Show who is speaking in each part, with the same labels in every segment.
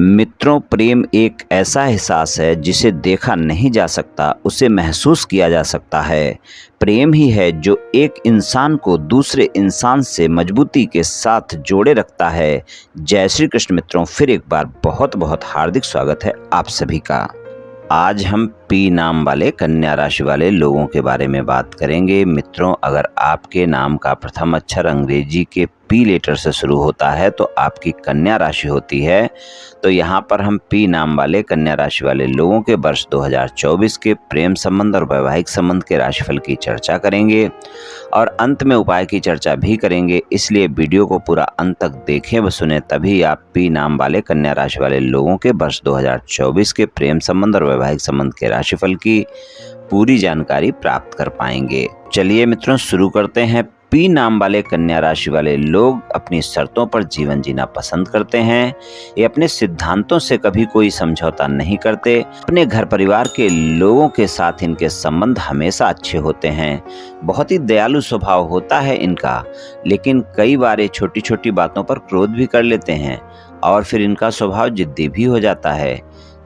Speaker 1: मित्रों, प्रेम एक ऐसा एहसास है जिसे देखा नहीं जा सकता, उसे महसूस किया जा सकता है। प्रेम ही है जो एक इंसान को दूसरे इंसान से मजबूती के साथ जोड़े रखता है। जय श्री कृष्ण मित्रों, फिर एक बार बहुत बहुत हार्दिक स्वागत है आप सभी का। आज हम पी नाम वाले कन्या राशि वाले लोगों के बारे में बात करेंगे। मित्रों, अगर आपके नाम का प्रथम अक्षर अंग्रेजी के पी लेटर से शुरू होता है तो आपकी कन्या राशि होती है। तो यहाँ पर हम पी नाम वाले कन्या राशि वाले लोगों के वर्ष 2024 के प्रेम संबंध और वैवाहिक संबंध के राशिफल की चर्चा करेंगे और अंत में उपाय की चर्चा भी करेंगे। इसलिए वीडियो को पूरा अंत तक देखें व सुने, तभी आप पी नाम वाले कन्या राशि वाले लोगों के वर्ष 2024 के प्रेम संबंध और वैवाहिक संबंध के राशिफल की पूरी जानकारी प्राप्त कर पाएंगे। चलिए मित्रों, शुरू करते हैं। पी नाम वाले कन्या राशि वाले लोग अपनी शर्तों पर जीवन जीना पसंद करते हैं। ये अपने सिद्धांतों से कभी कोई समझौता नहीं करते। अपने घर परिवार के लोगों के साथ इनके संबंध हमेशा अच्छे होते हैं। बहुत ही दयालु स्वभाव होता है इनका, लेकिन कई बार ये छोटी छोटी बातों पर क्रोध भी कर लेते हैं और फिर इनका स्वभाव जिद्दी भी हो जाता है।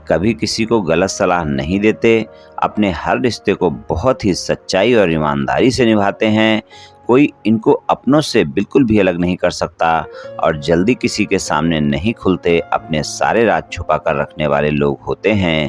Speaker 1: कभी किसी को गलत सलाह नहीं देते। अपने हर रिश्ते को बहुत ही सच्चाई और ईमानदारी से निभाते हैं। कोई इनको अपनों से बिल्कुल भी अलग नहीं कर सकता और जल्दी किसी के सामने नहीं खुलते। अपने सारे राज छुपा कर रखने वाले लोग होते हैं।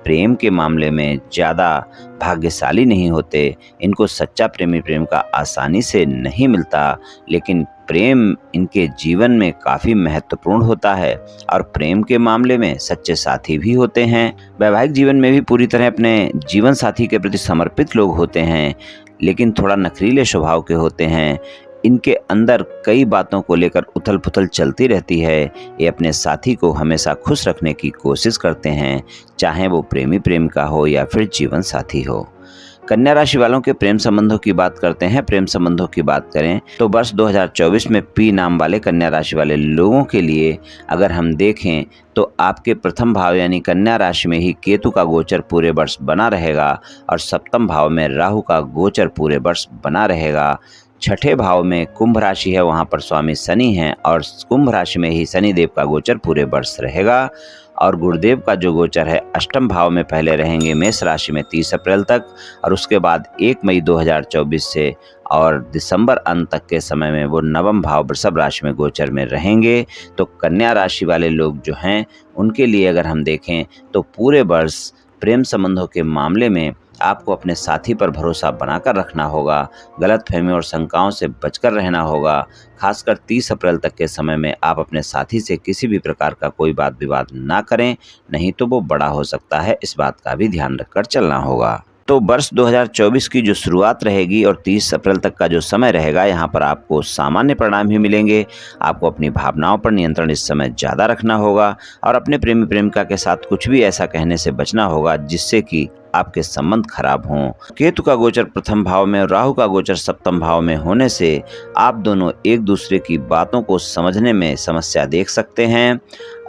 Speaker 1: प्रेम के मामले में ज़्यादा भाग्यशाली नहीं होते। इनको सच्चा प्रेमी प्रेम का आसानी से नहीं मिलता, लेकिन प्रेम इनके जीवन में काफ़ी महत्वपूर्ण होता है और प्रेम के मामले में सच्चे साथी भी होते हैं। वैवाहिक जीवन में भी पूरी तरह अपने जीवन साथी के प्रति समर्पित लोग होते हैं, लेकिन थोड़ा नखरीले स्वभाव के होते हैं। इनके अंदर कई बातों को लेकर उथल पुथल चलती रहती है। ये अपने साथी को हमेशा खुश रखने की कोशिश करते हैं, चाहे वो प्रेमी प्रेमिका हो या फिर जीवन साथी हो। कन्या राशि वालों के प्रेम संबंधों की बात करते हैं। प्रेम संबंधों की बात करें तो वर्ष 2024 में पी नाम वाले कन्या राशि वाले लोगों के लिए अगर हम देखें तो आपके प्रथम भाव यानी कन्या राशि में ही केतु का गोचर पूरे वर्ष बना रहेगा और सप्तम भाव में राहु का गोचर पूरे वर्ष बना रहेगा। छठे भाव में कुंभ राशि है, वहाँ पर स्वामी शनि हैं और कुंभ राशि में ही शनि देव का गोचर पूरे वर्ष रहेगा। और गुरुदेव का जो गोचर है अष्टम भाव में पहले रहेंगे मेष राशि में 30 अप्रैल तक और उसके बाद 1 मई 2024 से और दिसंबर अंत तक के समय में वो नवम भाव वृषभ राशि में गोचर में रहेंगे। तो कन्या राशि वाले लोग जो हैं उनके लिए अगर हम देखें तो पूरे वर्ष प्रेम संबंधों के मामले में आपको अपने साथी पर भरोसा बनाकर रखना होगा। गलतफहमी और शंकाओं से बचकर रहना होगा। खासकर 30 अप्रैल तक के समय में आप अपने साथी से किसी भी प्रकार का कोई बात विवाद ना करें, नहीं तो वो बड़ा हो सकता है। इस बात का भी ध्यान रखकर चलना होगा। तो वर्ष 2024 की जो शुरुआत रहेगी और 30 अप्रैल तक का जो समय रहेगा, यहाँ पर आपको सामान्य परिणाम ही मिलेंगे। आपको अपनी भावनाओं पर नियंत्रण इस समय ज़्यादा रखना होगा और अपने प्रेमी प्रेमिका के साथ कुछ भी ऐसा कहने से बचना होगा जिससे कि आपके संबंध खराब हों। केतु का गोचर प्रथम भाव में और राहु का गोचर सप्तम भाव में होने से आप दोनों एक दूसरे की बातों को समझने में समस्या देख सकते हैं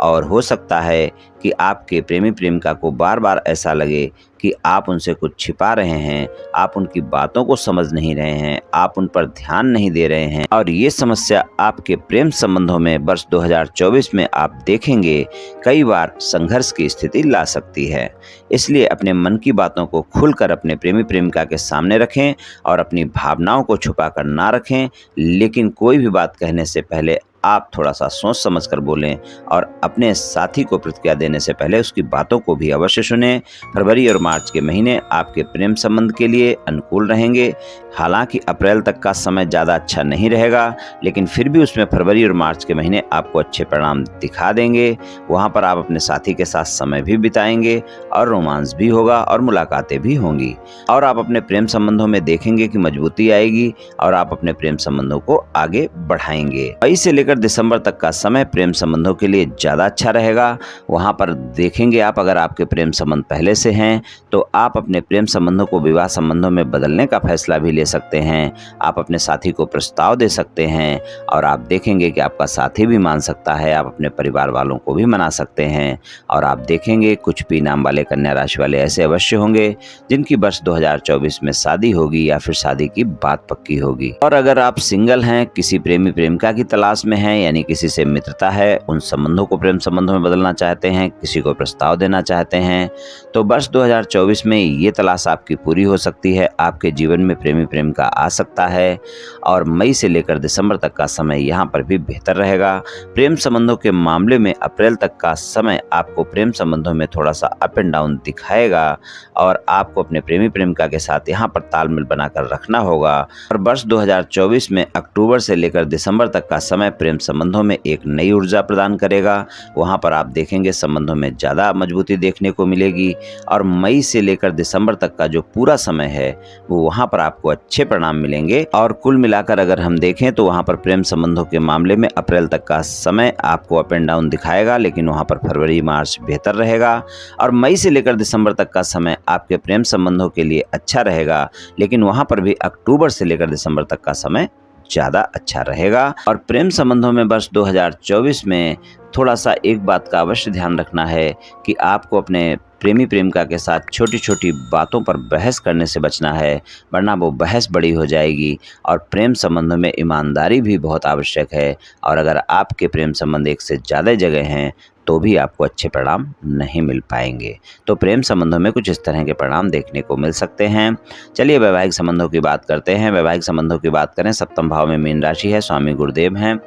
Speaker 1: और हो सकता है कि आपके प्रेमी प्रेमिका को बार बार ऐसा लगे कि आप उनसे कुछ छिपा रहे हैं, आप उनकी बातों को समझ नहीं रहे हैं, आप उन पर ध्यान नहीं दे रहे हैं और ये समस्या आपके प्रेम संबंधों में वर्ष 2024 में आप देखेंगे कई बार संघर्ष की स्थिति ला सकती है। इसलिए अपने मन की बातों को खुलकर अपने प्रेमी प्रेमिका के सामने रखें और अपनी भावनाओं को छुपाकर ना रखें, लेकिन कोई भी बात कहने से पहले आप थोड़ा सा सोच समझकर बोलें और अपने साथी को प्रतिक्रिया देने से पहले उसकी बातों को भी अवश्य सुनें। फरवरी और मार्च के महीने आपके प्रेम संबंध के लिए अनुकूल रहेंगे। हालांकि अप्रैल तक का समय ज़्यादा अच्छा नहीं रहेगा, लेकिन फिर भी उसमें फरवरी और मार्च के महीने आपको अच्छे परिणाम दिखा देंगे। वहाँ पर आप अपने साथी के साथ समय भी बिताएंगे और रोमांस भी होगा और मुलाकातें भी होंगी और आप अपने प्रेम संबंधों में देखेंगे कि मजबूती आएगी और आप अपने प्रेम संबंधों को आगे बढ़ाएंगे। मई से लेकर दिसंबर तक का समय प्रेम संबंधों के लिए ज़्यादा अच्छा रहेगा। वहाँ पर देखेंगे आप, अगर आपके प्रेम संबंध पहले से हैं तो आप अपने प्रेम संबंधों को विवाह संबंधों में बदलने का फैसला भी ले सकते हैं। आप अपने साथी को प्रस्ताव दे सकते हैं और आप देखेंगे कि आपका साथी भी मान सकता है। आप अपने परिवार वालों को भी मना सकते हैं और आप देखेंगे कुछ पी नाम वाले कन्या राशि वाले ऐसे अवश्य होंगे जिनकी वर्ष 2024 में शादी होगी या फिर शादी की बात पक्की होगी। और अगर आप सिंगल हैं, किसी प्रेमी प्रेमिका की तलाश में हैं, यानी किसी से मित्रता है, उन संबंधों को प्रेम संबंधों में बदलना चाहते हैं, किसी को प्रस्ताव देना चाहते हैं, तो वर्ष 2024 में ये तलाश आपकी पूरी हो सकती है। आपके जीवन में प्रेमी प्रेम का आ सकता है और मई से लेकर दिसंबर तक का समय यहाँ पर भी बेहतर रहेगा। प्रेम संबंधों के मामले में अप्रैल तक का समय आपको प्रेम संबंधों में थोड़ा सा अप एंड डाउन दिखाएगा और आपको अपने प्रेमी प्रेमिका के साथ यहाँ पर तालमेल बनाकर रखना होगा। और वर्ष 2024 में अक्टूबर से लेकर दिसंबर तक का समय प्रेम संबंधों में एक नई ऊर्जा प्रदान करेगा। वहाँ पर आप देखेंगे संबंधों में ज़्यादा मजबूती देखने को मिलेगी और मई से लेकर दिसंबर तक का जो पूरा समय है वो वहाँ पर आपको अच्छे परिणाम मिलेंगे। और कुल मिलाकर अगर हम देखें तो वहाँ पर प्रेम संबंधों के मामले में अप्रैल तक का समय आपको अप एंड डाउन दिखाएगा, लेकिन वहाँ पर फरवरी मार्च बेहतर रहेगा। और मई से लेकर दिसंबर तक का समय आपके प्रेम संबंधों के लिए अच्छा रहेगा, लेकिन वहाँ पर भी अक्टूबर से लेकर दिसंबर तक का समय ज़्यादा अच्छा रहेगा। और प्रेम संबंधों में वर्ष 2024 में थोड़ा सा एक बात का अवश्य ध्यान रखना है कि आपको अपने प्रेमी प्रेमिका के साथ छोटी छोटी बातों पर बहस करने से बचना है, वरना वो बहस बड़ी हो जाएगी। और प्रेम संबंधों में ईमानदारी भी बहुत आवश्यक है, और अगर आपके प्रेम संबंध एक से ज़्यादा जगह हैं तो भी आपको अच्छे परिणाम नहीं मिल पाएंगे। तो प्रेम संबंधों में कुछ इस तरह के परिणाम देखने को मिल सकते हैं। चलिए वैवाहिक संबंधों की बात करते हैं। वैवाहिक संबंधों की बात करें, सप्तम भाव में मीन राशि है, स्वामी गुरुदेव हैं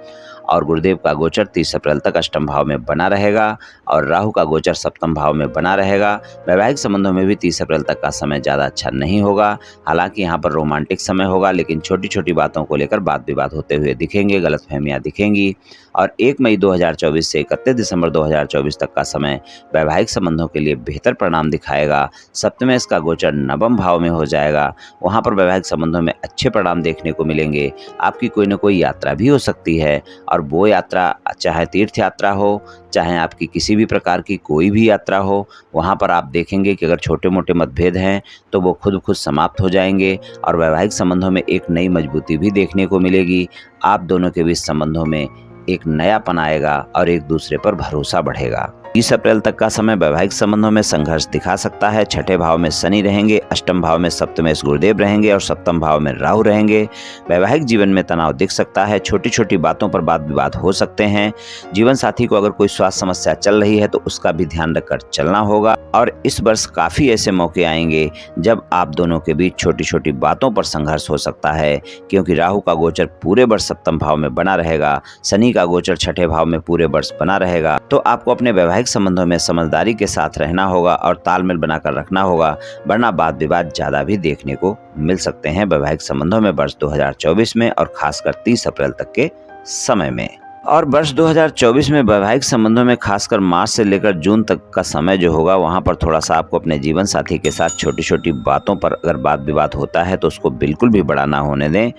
Speaker 1: और गुरुदेव का गोचर 30 अप्रैल तक अष्टम भाव में बना रहेगा और राहु का गोचर सप्तम भाव में बना रहेगा। वैवाहिक संबंधों में भी 30 अप्रैल तक का समय ज़्यादा अच्छा नहीं होगा। हालांकि यहाँ पर रोमांटिक समय होगा, लेकिन छोटी छोटी बातों को लेकर वाद विवाद होते हुए दिखेंगे, गलतफहमियाँ दिखेंगी। और 1 मई 2024 से 31 दिसंबर 2024 तक का समय वैवाहिक संबंधों के लिए बेहतर परिणाम दिखाएगा। सप्तमेश का गोचर नवम भाव में हो जाएगा, वहाँ पर वैवाहिक संबंधों में अच्छे परिणाम देखने को मिलेंगे। आपकी कोई न कोई यात्रा भी हो सकती है, और वो यात्रा चाहे तीर्थ यात्रा हो, चाहे आपकी किसी भी प्रकार की कोई भी यात्रा हो, वहाँ पर आप देखेंगे कि अगर छोटे मोटे मतभेद हैं तो वो खुद समाप्त हो जाएंगे और वैवाहिक संबंधों में एक नई मजबूती भी देखने को मिलेगी। आप दोनों के बीच संबंधों में एक नयापन आएगा और एक दूसरे पर भरोसा बढ़ेगा। 30 अप्रैल तक का समय वैवाहिक संबंधों में संघर्ष दिखा सकता है। छठे भाव में शनि रहेंगे, अष्टम भाव में सप्तमेश गुरुदेव रहेंगे और सप्तम भाव में राहु रहेंगे। वैवाहिक जीवन में तनाव दिख सकता है, छोटी छोटी बातों पर वाद विवाद हो सकते हैं। जीवन साथी को अगर कोई स्वास्थ्य समस्या चल रही है तो उसका भी ध्यान रखकर चलना होगा। और इस वर्ष काफ़ी ऐसे मौके आएंगे जब आप दोनों के बीच छोटी छोटी बातों पर संघर्ष हो सकता है, क्योंकि राहु का गोचर पूरे वर्ष सप्तम भाव में बना रहेगा, शनि का गोचर छठे भाव में पूरे वर्ष बना रहेगा। तो आपको अपने वैवाहिक संबंधों में समझदारी के साथ रहना होगा और तालमेल बनाकर रखना होगा, वरना वाद विवाद ज़्यादा भी देखने को मिल सकते हैं वैवाहिक संबंधों में वर्ष 2024 में, और खासकर 30 अप्रैल तक के समय में। और वर्ष 2024 में वैवाहिक संबंधों में खासकर मार्च से लेकर जून तक का समय जो होगा, वहाँ पर थोड़ा सा आपको अपने जीवन साथी के साथ छोटी छोटी बातों पर अगर वाद विवाद होता है तो उसको बिल्कुल भी बड़ा ना होने दें,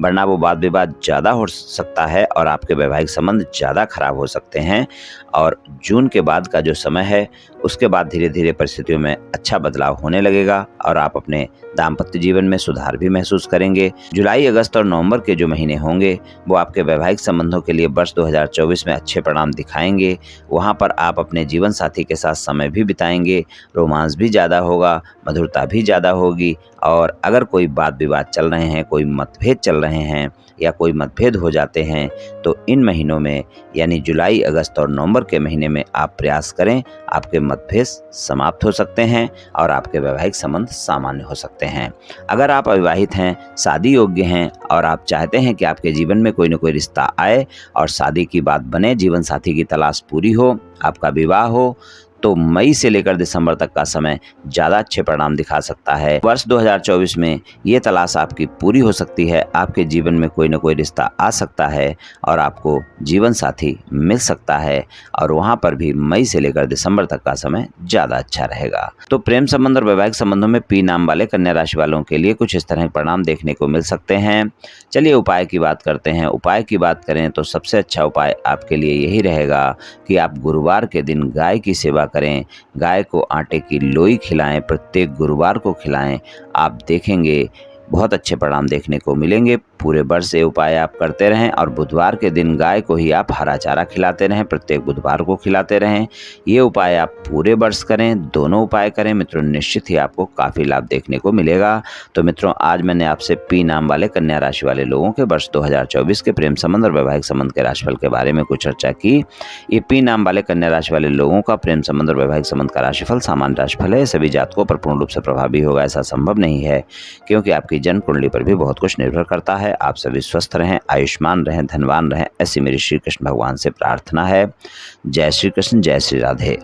Speaker 1: वरना वो वाद विवाद ज़्यादा हो सकता है और आपके वैवाहिक संबंध ज़्यादा खराब हो सकते हैं। और जून के बाद का जो समय है उसके बाद धीरे धीरे परिस्थितियों में अच्छा बदलाव होने लगेगा और आप अपने दाम्पत्य जीवन में सुधार भी महसूस करेंगे। जुलाई, अगस्त और नवंबर के जो महीने होंगे वो आपके वैवाहिक संबंधों के लिए वर्ष 2024 में अच्छे परिणाम दिखाएंगे। वहाँ पर आप अपने जीवन साथी के साथ समय भी बिताएंगे, रोमांस भी ज़्यादा होगा, मधुरता भी ज़्यादा होगी। और अगर कोई वाद विवाद चल रहे हैं, कोई मतभेद चल रहे हैं या कोई मतभेद हो जाते हैं तो इन महीनों में यानी जुलाई, अगस्त और नवंबर के महीने में आप प्रयास करें, आपके मतभेद समाप्त हो सकते हैं और आपके वैवाहिक संबंध सामान्य हो सकते हैं। अगर आप अविवाहित हैं, शादी योग्य हैं और आप चाहते हैं कि आपके जीवन में कोई न कोई रिश्ता आए और शादी की बात बने, जीवन साथी की तलाश पूरी हो, आपका विवाह हो, तो मई से लेकर दिसंबर तक का समय ज़्यादा अच्छे परिणाम दिखा सकता है। वर्ष 2024 में ये तलाश आपकी पूरी हो सकती है, आपके जीवन में कोई न कोई रिश्ता आ सकता है और आपको जीवन साथी मिल सकता है, और वहाँ पर भी मई से लेकर दिसंबर तक का समय ज़्यादा अच्छा रहेगा। तो प्रेम संबंध और वैवाहिक संबंधों में पी नाम वाले कन्या राशि वालों के लिए कुछ इस तरह के परिणाम देखने को मिल सकते हैं। चलिए उपाय की बात करते हैं। उपाय की बात करें तो सबसे अच्छा उपाय आपके लिए यही रहेगा कि आप गुरुवार के दिन गाय की सेवा करें, गाय को आटे की लोई खिलाएं, प्रत्येक गुरुवार को खिलाएं। आप देखेंगे बहुत अच्छे परिणाम देखने को मिलेंगे। पूरे वर्ष ये उपाय आप करते रहें और बुधवार के दिन गाय को ही आप हरा चारा खिलाते रहें, प्रत्येक बुधवार को खिलाते रहें। ये उपाय आप पूरे वर्ष करें, दोनों उपाय करें मित्रों, निश्चित ही आपको काफ़ी लाभ देखने को मिलेगा। तो मित्रों, आज मैंने आपसे पी नाम वाले कन्या राशि वाले लोगों के वर्ष 2024 के प्रेम संबंध और वैवाहिक संबंध के राशिफल के बारे में कुछ चर्चा की। ये पी नाम वाले कन्या राशि वाले लोगों का प्रेम संबंध और वैवाहिक संबंध का राशिफल सामान्य राशिफल है। सभी जातकों पर पूर्ण रूप से प्रभावी होगा ऐसा संभव नहीं है, क्योंकि आपकी जन्म कुंडली पर भी बहुत कुछ निर्भर करता है। आप सभी स्वस्थ रहें, आयुष्मान रहें, धनवान रहें, ऐसी मेरी श्री कृष्ण भगवान से प्रार्थना है। जय श्री कृष्ण, जय श्री राधे।